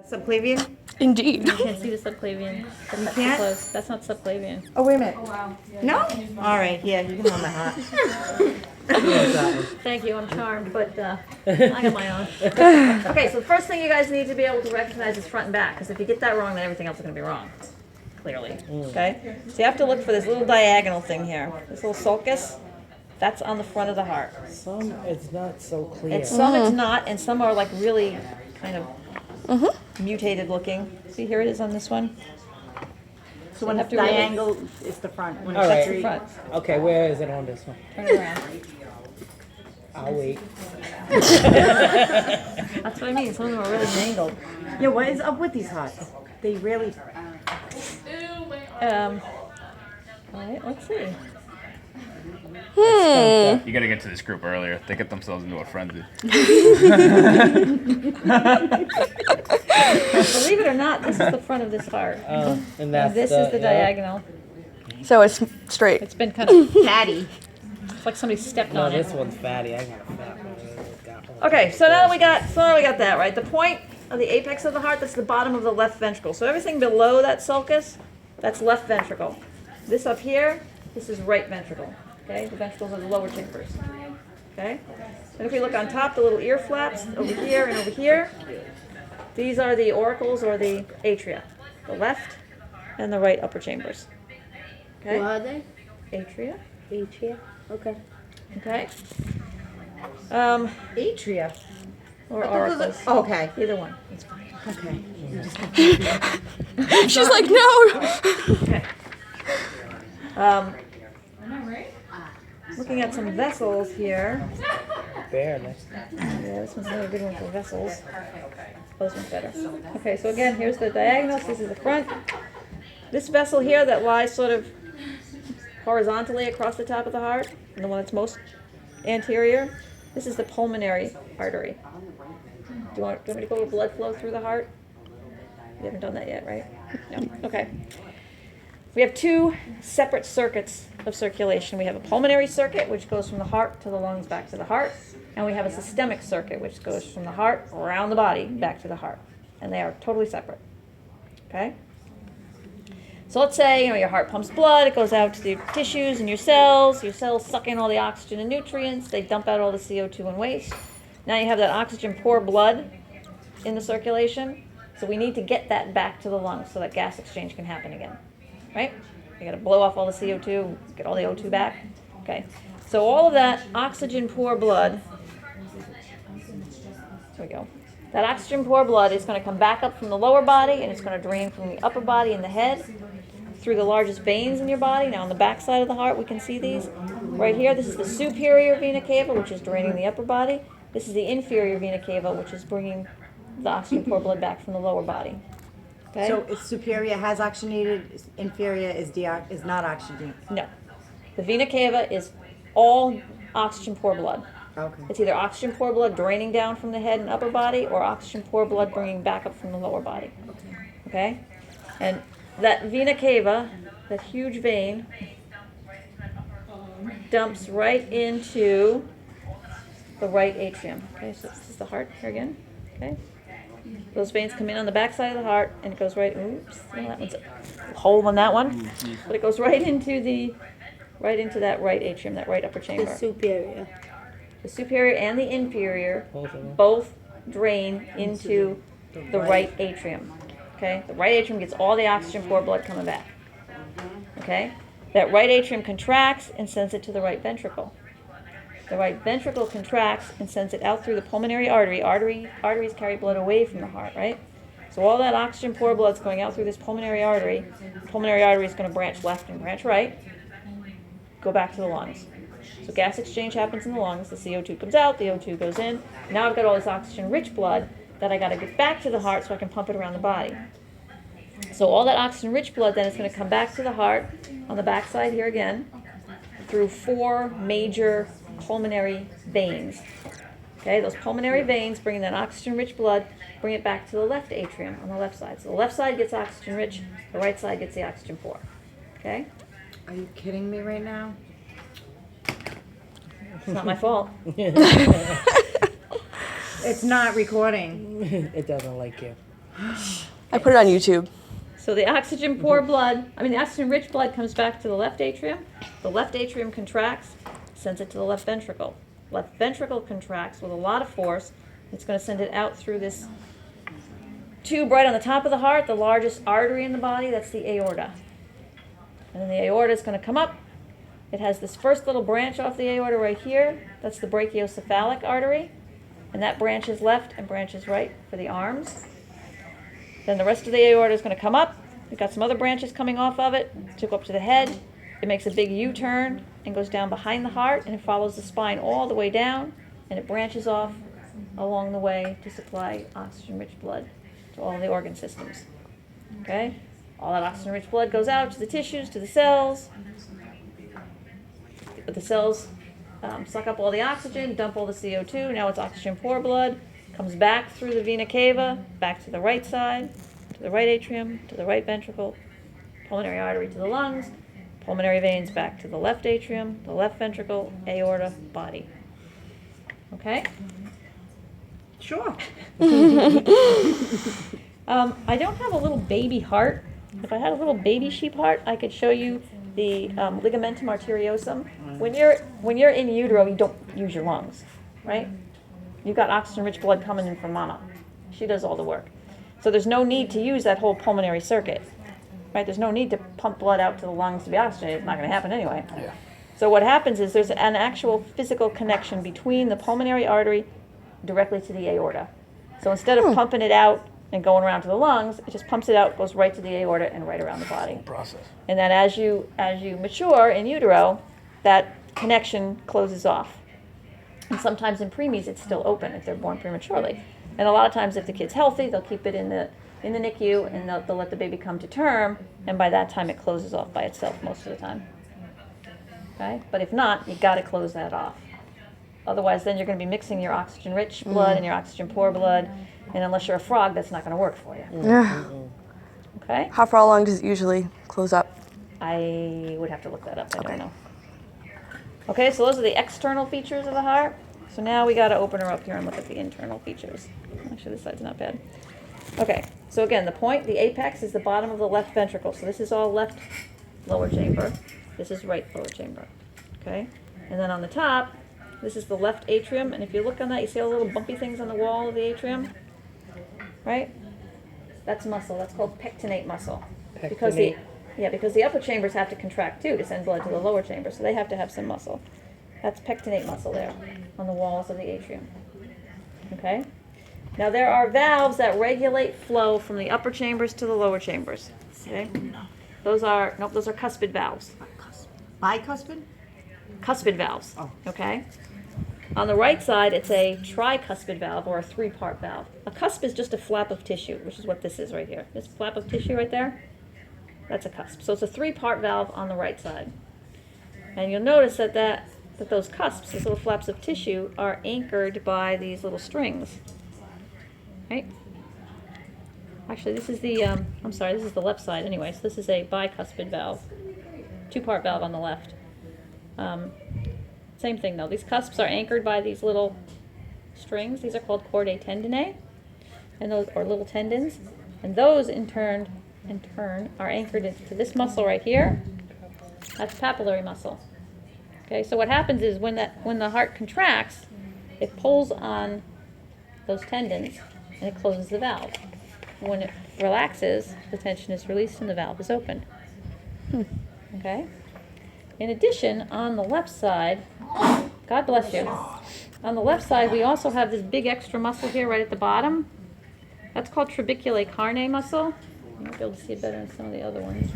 Subclavian? Indeed. You can't see the subclavian. That's too can't? close. That's not subclavian. Oh, wait a minute. Oh, wow. No? All right, yeah, you can hold my heart. Thank you, I'm charmed, but I got my own. Okay, so the first thing you guys need to be able to recognize is front and back, because if you get that wrong, then everything else is going to be wrong, clearly. Okay? So you have to look for this little diagonal thing here, this little sulcus. That's on the front of the heart. Some it's not so clear. Some it's not, and some are like really kind of mutated looking. See, here it is on this one. So when you it's have to really- diagonal, it's the front. When All it's right. straight- Front. Okay, where is it on this one? Turn it around. I'll wait. That's what I mean. Some of them are really mangled. Yeah, what is up with these hearts? They really... All right, let's see. You gotta get to this group earlier. They get themselves into a frenzy. Believe it or not, this is the front of this heart. And And that's this is the yeah. diagonal. So it's straight. It's been kind of Fatty. it's like somebody stepped No, on this it. one's fatty. I got a fat one. Okay, so now that we got that, right? The point of the apex of the heart, that's the bottom of the left ventricle. So everything below that sulcus, that's left ventricle. This up here, this is right ventricle. Okay, the ventricles are the lower chambers. Okay, and if we look on top, the little ear flaps over here and over here, these are the auricles or the atria, the left and the right upper chambers. Okay, What are they? atria. Atria. Okay. Okay, Atria. or auricles. Okay. Either one. It's fine. Okay. She's like, no. Okay. Looking at some vessels here. Bear next. Yeah, this one's another good one for vessels. Oh, this one's better. Okay, so again, here's the diagonal. So this is the front. This vessel here that lies sort of horizontally across the top of the heart, and the one that's most anterior, this is the pulmonary artery. Do you want me to go over blood flow through the heart? You haven't done that yet, right? No. Okay. We have two separate circuits of circulation. We have a pulmonary circuit, which goes from the heart to the lungs back to the heart. And we have a systemic circuit, which goes from the heart around the body back to the heart. And they are totally separate. Okay? So let's say, your heart pumps blood, it goes out to the tissues and your cells suck in all the oxygen and nutrients, they dump out all the CO2 and waste. Now you have that oxygen poor blood in the circulation. So we need to get that back to the lungs so that gas exchange can happen again. Right? You got to blow off all the CO2, get all the O2 back. Okay. So all of that oxygen poor blood, there we go. That oxygen poor blood is going to come back up from the lower body and it's going to drain from the upper body and the head through the largest veins in your body. Now on the back side of the heart, we can see these. Right here, this is the superior vena cava, which is draining the upper body. This is the inferior vena cava, which is bringing the oxygen poor blood back from the lower body. Okay? So it's superior has oxygenated, inferior is not oxygenated. No. The vena cava is all oxygen poor blood. Okay. It's either oxygen poor blood draining down from the head and upper body or oxygen poor blood bringing back up from the lower body. Okay? And that vena cava, that huge vein, dumps right into the right atrium. Okay, so this is the heart here again. Okay? Those veins come in on the back side of the heart and it goes right, oops, no, that one's a hole on that one. But it goes right into that right atrium, that right upper chamber. The superior. The superior and the inferior Both of them. both drain into the right atrium. Okay? The right atrium gets all the oxygen poor blood coming back. Okay? That right atrium contracts and sends it to the right ventricle. The right ventricle contracts and sends it out through the pulmonary artery. Arteries carry blood away from the heart, right? So all that oxygen poor blood's going out through this pulmonary artery. The pulmonary artery is going to branch left and branch right, go back to the lungs. So gas exchange happens in the lungs. The CO2 comes out, the O2 goes in. Now I've got all this oxygen-rich blood that I got to get back to the heart so I can pump it around the body. So all that oxygen-rich blood then is going to come back to the heart on the backside here again through four major pulmonary veins. Okay, those pulmonary veins bringing that oxygen-rich blood, bring it back to the left atrium on the left side. So the left side gets oxygen-rich, the right side gets the oxygen-poor. Okay? Are you kidding me right now? It's not my fault. It's not recording. It doesn't like you. I put it on YouTube. So the oxygen poor blood, the oxygen rich blood comes back to the left atrium. The left atrium contracts, sends it to the left ventricle. Left ventricle contracts with a lot of force. It's going to send it out through this tube right on the top of the heart, the largest artery in the body, that's the aorta. And then the aorta is going to come up. It has this first little branch off the aorta right here. That's the brachiocephalic artery. And that branches left and branches right for the arms. Then the rest of the aorta is going to come up. We've got some other branches coming off of it to go up to the head. It makes a big U-turn and goes down behind the heart, and it follows the spine all the way down, and it branches off along the way to supply oxygen-rich blood to all the organ systems. Okay? All that oxygen-rich blood goes out to the tissues, to the cells. But the cells suck up all the oxygen, dump all the CO2. Now it's oxygen-poor blood. Comes back through the vena cava, back to the right side, to the right atrium, to the right ventricle, pulmonary artery to the lungs, pulmonary veins back to the left atrium, the left ventricle, aorta, body. Okay? Sure. I don't have a little baby heart. If I had a little baby sheep heart, I could show you the ligamentum arteriosum. When you're in utero, you don't use your lungs, right? You've got oxygen-rich blood coming in from mama. She does all the work. So there's no need to use that whole pulmonary circuit, right? There's no need to pump blood out to the lungs to be oxygenated. It's not going to happen anyway. Yeah. So what happens is there's an actual physical connection between the pulmonary artery directly to the aorta. So instead of pumping it out and going around to the lungs, it just pumps it out, goes right to the aorta and right around the body. Process. And then as you mature in utero, that connection closes off. And sometimes in preemies it's still open if they're born prematurely. And a lot of times if the kid's healthy, they'll keep it in the NICU and they'll let the baby come to term, and by that time it closes off by itself most of the time. Okay? But if not, you got to close that off. Otherwise then you're going to be mixing your oxygen-rich blood and your oxygen-poor blood, and unless you're a frog, that's not going to work for you. Yeah. Okay? How far along does it usually close up? I would have to look that up. I don't know. Okay, so those are the external features of the heart. So now we got to open her up here and look at the internal features. Actually, this side's not bad. Okay, so again, the apex is the bottom of the left ventricle. So this is all left lower chamber. This is right lower chamber. Okay, and then on the top, this is the left atrium. And if you look on that, you see all the little bumpy things on the wall of the atrium, right? That's muscle. That's called pectinate muscle. Because the upper chambers have to contract too to send blood to the lower chamber, so they have to have some muscle. That's pectinate muscle there on the walls of the atrium. Okay? Now there are valves that regulate flow from the upper chambers to the lower chambers. Okay? Those are cuspid valves. Bicuspid? Cuspid valves. Oh. Okay? On the right side, it's a tricuspid valve or a three-part valve. A cusp is just a flap of tissue, which is what this is right here. This flap of tissue right there, that's a cusp. So it's a three-part valve on the right side. And you'll notice that those cusps, those little flaps of tissue, are anchored by these little strings. Right? Actually, this is this is the left side anyway. So this is a bicuspid valve. Two-part valve on the left. Same thing though. These cusps are anchored by these little strings. These are called chordae tendineae, and those are little tendons. And those in turn are anchored into this muscle right here. That's papillary muscle. Okay, so what happens is when the heart contracts, it pulls on those tendons and it closes the valve. When it relaxes, the tension is released and the valve is open. Okay? In addition, on the left side, God bless you, on the left side we also have this big extra muscle here right at the bottom. That's called trabeculae carneae muscle. You might be able to see it better than some of the other ones.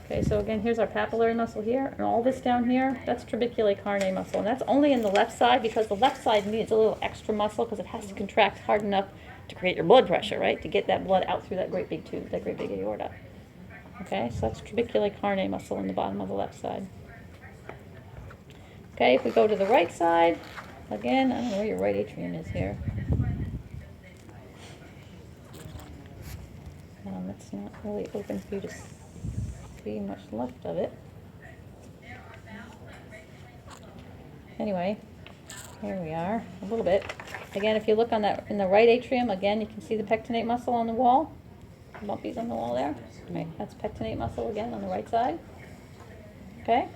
Okay, so again, here's our papillary muscle here, and all this down here, that's trabeculae carneae muscle. And that's only in the left side because the left side needs a little extra muscle because it has to contract hard enough to create your blood pressure, right? To get that blood out through that great big tube, that great big aorta. Okay, so that's trabeculae carneae muscle in the bottom of the left side. Okay, if we go to the right side, again, I don't know where your right atrium is here. It's not really open for you to see much left of it. Anyway, here we are, a little bit. Again, if you look on that in the right atrium, again, you can see the pectinate muscle on the wall. Bumpies on the wall there. Right, that's pectinate muscle again on the right side. Okay?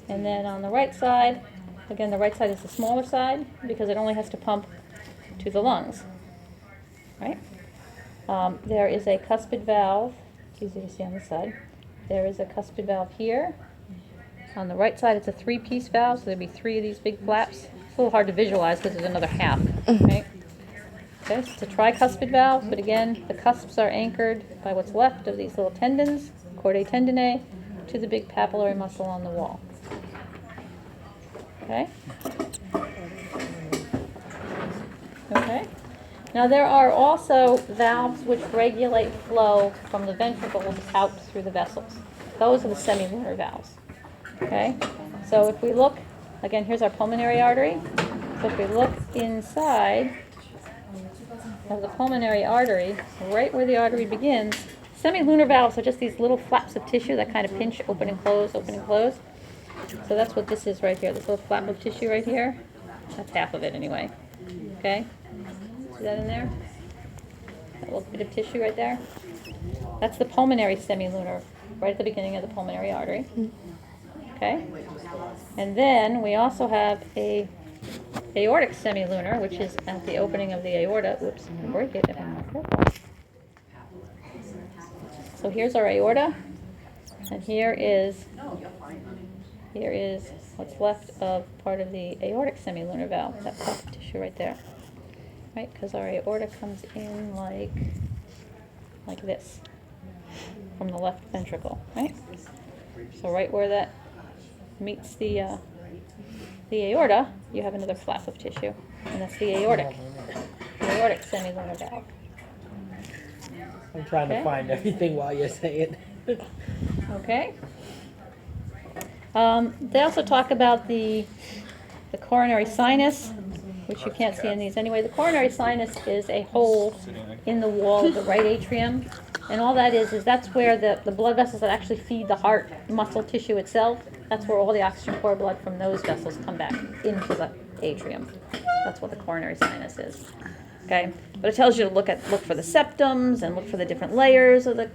And then on the right side, again, the right side is the smaller side because it only has to pump to the lungs. Right? There is a cuspid valve. It's easy to see on this side. There is a cuspid valve here. On the right side, it's a 3-piece valve, so there'd be 3 of these big flaps. It's a little hard to visualize because there's another half. Right? Okay, so it's a tricuspid valve, but again, the cusps are anchored by what's left of these little tendons, chordae tendineae, to the big papillary muscle on the wall. Okay? Okay. Now there are also valves which regulate flow from the ventricles out through the vessels. Those are the semilunar valves. Okay? So if we look, again, here's our pulmonary artery. So if we look inside of the pulmonary artery, right where the artery begins, semilunar valves are just these little flaps of tissue that kind of pinch, open and close, open and close. So that's what this is right here, this little flap of tissue right here. That's half of it anyway. Okay? See that in there? That little bit of tissue right there? That's the pulmonary semilunar, right at the beginning of the pulmonary artery. Okay? And then we also have a aortic semilunar, which is at the opening of the aorta. Whoops, I'm gonna break it if I'm not careful. So here's our aorta, and here is what's left of part of the aortic semilunar valve, that puff of tissue right there. Right, because our aorta comes in like this, from the left ventricle, right? So right where that meets the aorta, you have another flap of tissue, and that's the aortic semilunar valve. I'm trying to Okay. find everything while you're saying. Okay. They also talk about the coronary sinus, which you can't see in these anyway. The coronary sinus is a hole in the wall of the right atrium, and all that is that's where the blood vessels that actually feed the heart muscle tissue itself, that's where all the oxygen poor blood from those vessels come back into the atrium. That's what the coronary sinus is. Okay, but it tells you to look for the septums and look for the different layers of the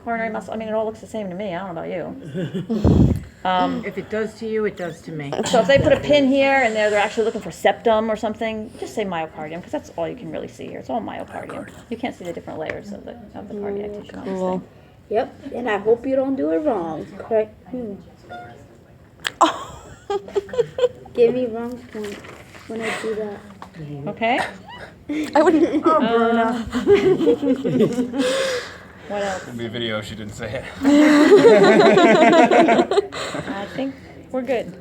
coronary muscle. I mean, it all looks the same to me. I don't know about you. If it does to you, it does to me. So if they put a pin here and they're actually looking for septum or something, just say myocardium, because that's all you can really see here. It's all myocardium. You can't see the different layers of the cardiac tissue on this Cool. thing. Yep, and I hope you don't do it wrong. Okay. Give me wrong point when I do that. Okay. I wouldn't. Oh, Bruna. What else? It'll be a video if she didn't say it. I think we're good.